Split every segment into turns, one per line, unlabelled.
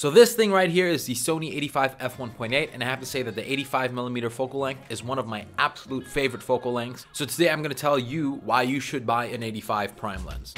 So this thing right here is the Sony A7IV f1.8, and I have to say that the 85mm focal length is one of my absolute favorite focal lengths. So today I'm going to tell you why you should buy an 85 prime lens.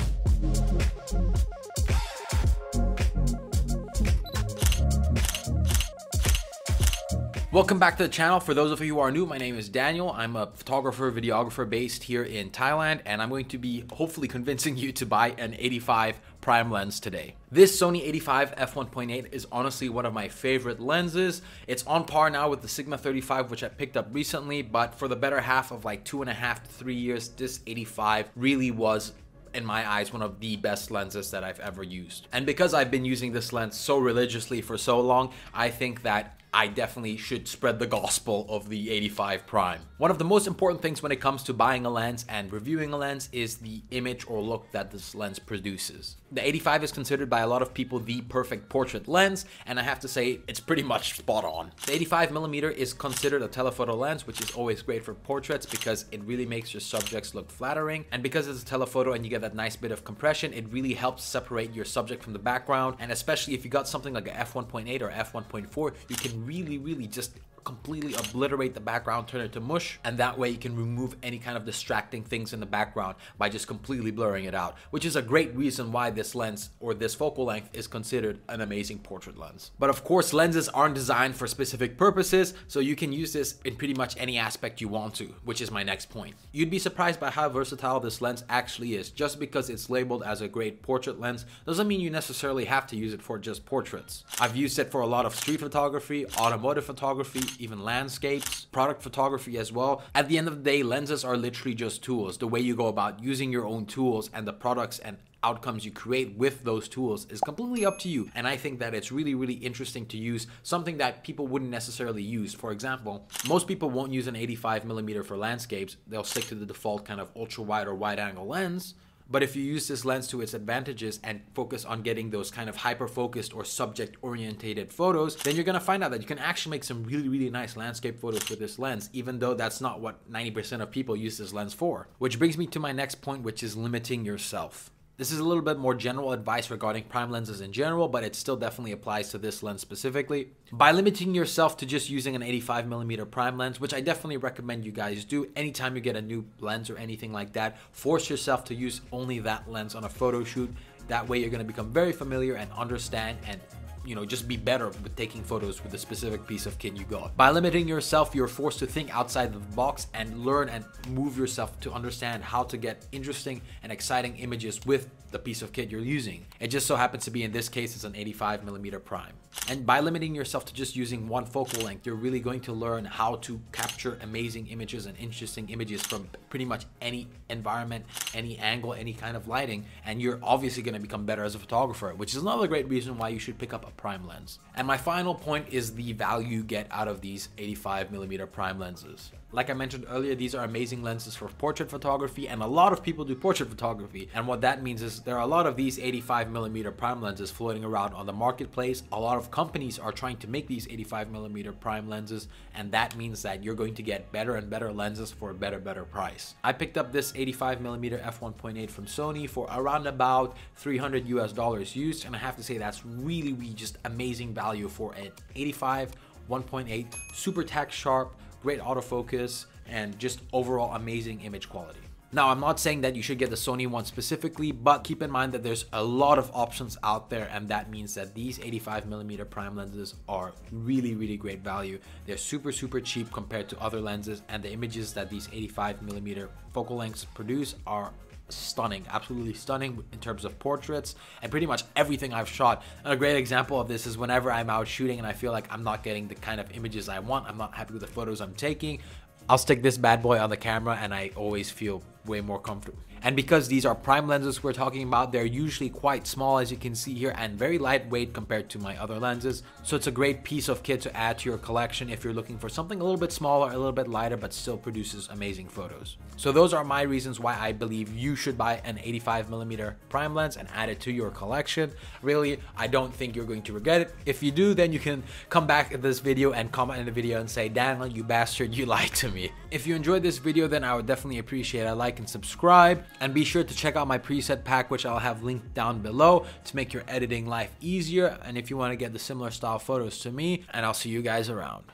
Welcome back to the channel. For those of you who are new, my name is Daniel. I'm a photographer, videographer based here in Thailand, and I'm going to be hopefully convincing you to buy an 85 prime lens today. This Sony A7IV f1.8 is honestly one of my favorite lenses. It's on par now with the Sigma 35, which I picked up recently, but for the better half of like 2.5 to 3 years, this 85 really was, in my eyes, one of the best lenses that I've ever used. And because I've been using this lens so religiously for so long, I think that I definitely should spread the gospel of the 85 prime. One of the most important things when it comes to buying a lens and reviewing a lens is the image or look that this lens produces. The 85 is considered by a lot of people the perfect portrait lens, and I have to say it's pretty much spot on. The 85mm is considered a telephoto lens, which is always great for portraits because it really makes your subjects look flattering, and because it's a telephoto and you get that nice bit of compression, it really helps separate your subject from the background. And especially if you got something like a f1.8 or f1.4, you can really just completely obliterate the background, turn it to mush, and that way you can remove any kind of distracting things in the background by just completely blurring it out, which is a great reason why this lens or this focal length is considered an amazing portrait lens. But of course, lenses aren't designed for specific purposes, so you can use this in pretty much any aspect you want to, which is my next point. You'd be surprised by how versatile this lens actually is. Just because it's labeled as a great portrait lens doesn't mean you necessarily have to use it for just portraits. I've used it for a lot of street photography, automotive photography, even landscapes, product photography as well. At the end of the day, lenses are literally just tools. The way you go about using your own tools and the products and outcomes you create with those tools is completely up to you. And I think that it's really interesting to use something that people wouldn't necessarily use. For example, most people won't use an 85mm for landscapes. They'll stick to the default kind of ultra wide or wide angle lens. But if you use this lens to its advantages and focus on getting those kind of hyper-focused or subject-orientated photos, then you're gonna find out that you can actually make some really nice landscape photos with this lens, even though that's not what 90% of people use this lens for. Which brings me to my next point, which is limiting yourself. This is a little bit more general advice regarding prime lenses in general, but it still definitely applies to this lens specifically. By limiting yourself to just using an 85mm prime lens, which I definitely recommend you guys do anytime you get a new lens or anything like that, force yourself to use only that lens on a photo shoot. That way you're going to become very familiar and understand and just be better with taking photos with the specific piece of kit you got. By limiting yourself, you're forced to think outside the box and learn and move yourself to understand how to get interesting and exciting images with the piece of kit you're using. It just so happens to be, in this case, it's an 85mm prime. And by limiting yourself to just using one focal length, you're really going to learn how to capture amazing images and interesting images from pretty much any environment, any angle, any kind of lighting, and you're obviously going to become better as a photographer, which is another great reason why you should pick up a prime lens. And my final point is the value you get out of these 85mm prime lenses. Like I mentioned earlier, these are amazing lenses for portrait photography, and a lot of people do portrait photography. And what that means is there are a lot of these 85mm prime lenses floating around on the marketplace. A lot of companies are trying to make these 85mm prime lenses, and that means that you're going to get better and better lenses for a better price. I picked up this 85mm f1.8 from Sony for around about $300 US used, and I have to say that's really just amazing value for an 85 1.8, super tack sharp, great autofocus, and just overall amazing image quality. Now, I'm not saying that you should get the Sony one specifically, but keep in mind that there's a lot of options out there, and that means that these 85mm prime lenses are really great value. They're super cheap compared to other lenses, and the images that these 85mm focal lengths produce are stunning, absolutely stunning in terms of portraits and pretty much everything I've shot. And a great example of this is whenever I'm out shooting and I feel like I'm not getting the kind of images I want, I'm not happy with the photos I'm taking, I'll stick this bad boy on the camera and I always feel way more comfortable. And because these are prime lenses we're talking about, they're usually quite small, as you can see here, and very lightweight compared to my other lenses. So it's a great piece of kit to add to your collection if you're looking for something a little bit smaller, a little bit lighter, but still produces amazing photos. So those are my reasons why I believe you should buy an 85mm prime lens and add it to your collection. Really, I don't think you're going to regret it. If you do, then you can come back in this video and comment in the video and say, Daniel, you bastard, you lied to me. If you enjoyed this video, then I would definitely appreciate a like like, and subscribe. And be sure to check out my preset pack, which I'll have linked down below to make your editing life easier. And if you want to get the similar style photos to me, and I'll see you guys around.